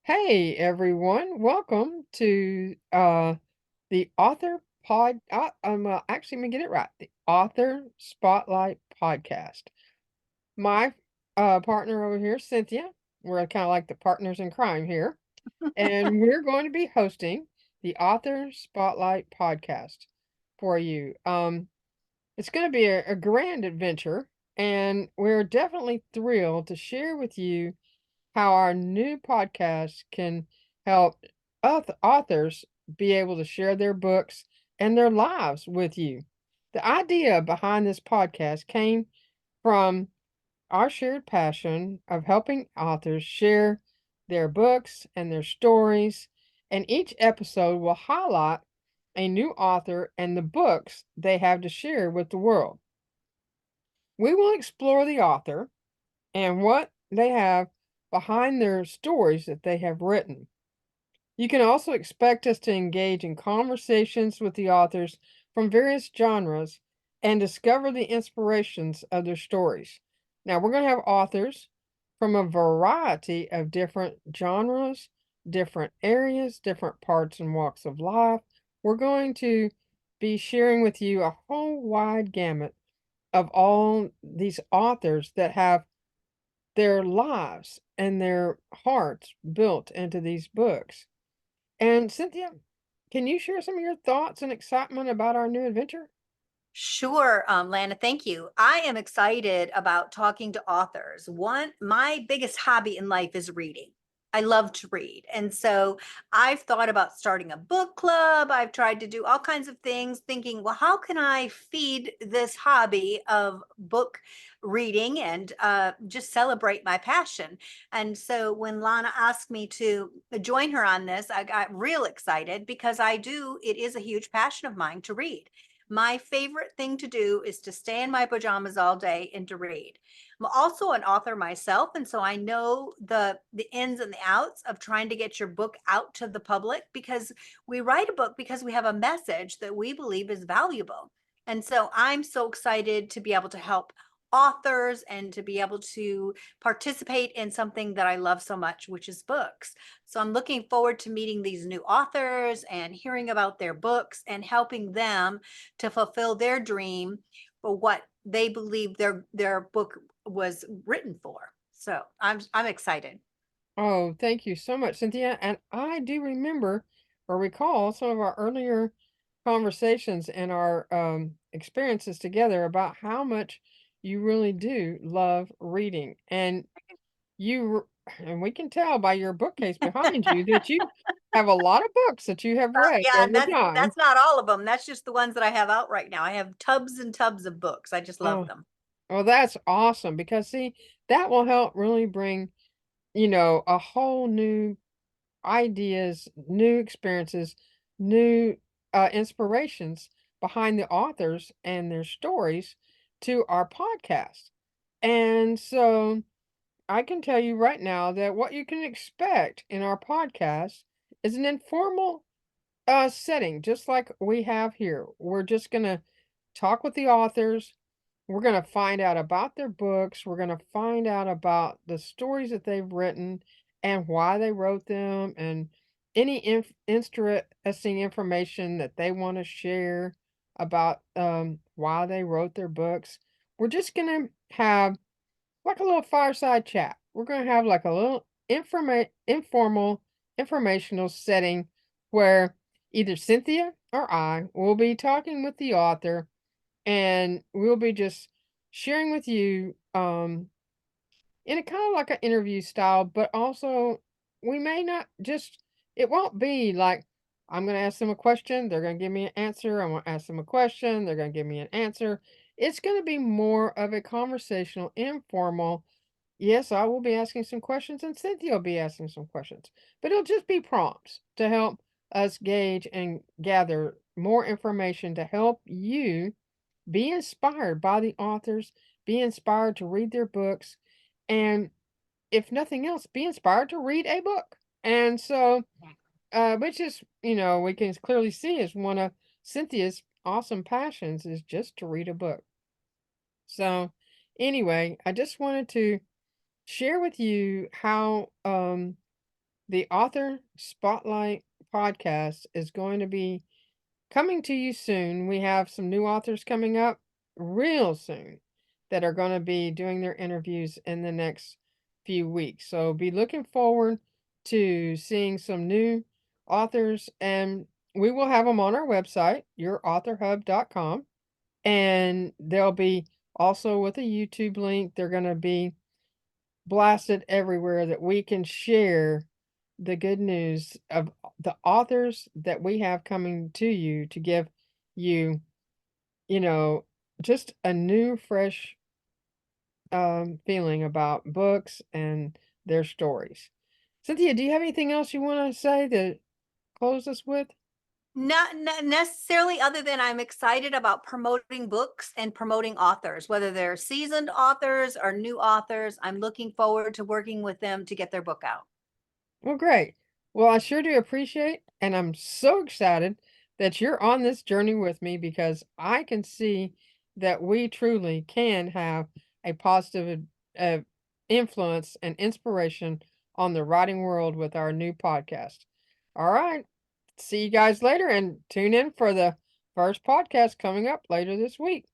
Hey everyone, welcome to the author pod actually let me get it right. The Author Spotlight podcast. My partner over here, Cynthia, we're kind of like the partners in crime here, and we're going to be hosting the Author Spotlight podcast for you. It's going to be a grand adventure, and we're definitely thrilled to share with you how our new podcast can help authors be able to share their books and their lives with you. The idea behind this podcast came from our shared passion of helping authors share their books and their stories, and each episode will highlight a new author and the books they have to share with the world. We will explore the author and what they have behind their stories that they have written. You can also expect us to engage in conversations with the authors from various genres and discover the inspirations of their stories. Now, we're going to have authors from a variety of different genres, different areas, different parts and walks of life. We're going to be sharing with you a whole wide gamut of all these authors that have their lives and their hearts built into these books. And Cynthia, can you share some of your thoughts and excitement about our new adventure? Sure, Lana, thank you. I am excited about talking to authors. My biggest hobby in life is reading. I love to read. And so I've thought about starting a book club. I've tried to do all kinds of things, thinking, well, how can I feed this hobby of book reading and just celebrate my passion? And so when Lana asked me to join her on this, I got real excited because it is a huge passion of mine to read. My favorite thing to do is to stay in my pajamas all day and to read. I'm also an author myself, and so I know the ins and the outs of trying to get your book out to the public because we write a book because we have a message that we believe is valuable. And so I'm so excited to be able to help authors and to be able to participate in something that I love so much, which is books. So I'm looking forward to meeting these new authors and hearing about their books and helping them to fulfill their dream for what they believe their book was written for. So I'm excited. Oh, thank you so much, Cynthia. And I do remember or recall some of our earlier conversations and our experiences together about how much you really do love reading. And we can tell by your bookcase behind you that you have a lot of books that you have read Yeah, and over that's time. that's not all of them. That's just the ones that I have out right now. I have tubs and tubs of books. I just love Oh, them. well, that's awesome because see, that will help really bring, a whole new ideas, new experiences, new inspirations behind the authors and their stories to our podcast. And so I can tell you right now that what you can expect in our podcast is an informal setting, just like we have here. We're just going to talk with the authors. We're going to find out about their books. We're going to find out about the stories that they've written and why they wrote them and any interesting information that they want to share about why they wrote their books. We're just going to have like a little fireside chat. We're going to have like a little informal informational setting where either Cynthia or I will be talking with the author and we'll be just sharing with you in a kind of like an interview style, but also we may not just it won't be like I'm going to ask them a question, they're going to give me an answer, I'm going to ask them a question, they're going to give me an answer. It's going to be more of a conversational, informal. Yes, I will be asking some questions and Cynthia will be asking some questions, but it'll just be prompts to help us gauge and gather more information to help you be inspired by the authors, be inspired to read their books, and if nothing else, be inspired to read a book. And so, which is, we can clearly see is one of Cynthia's awesome passions is just to read a book. So, anyway, I just wanted to share with you how The Author Spotlight podcast is going to be coming to you soon. We have some new authors coming up real soon that are going to be doing their interviews in the next few weeks. So be looking forward to seeing some new authors, and we will have them on our website, yourauthorhub.com, and they'll be also with a YouTube link. They're going to be blasted everywhere that we can share the good news of the authors that we have coming to you to give you, you know, just a new, fresh feeling about books and their stories. Cynthia, do you have anything else you want to say to close us with? Not necessarily, other than I'm excited about promoting books and promoting authors, whether they're seasoned authors or new authors. I'm looking forward to working with them to get their book out. Well, great. Well, I sure do appreciate, and I'm so excited that you're on this journey with me because I can see that we truly can have a positive uh, influence and inspiration on the writing world with our new podcast. All right. See you guys later and tune in for the first podcast coming up later this week.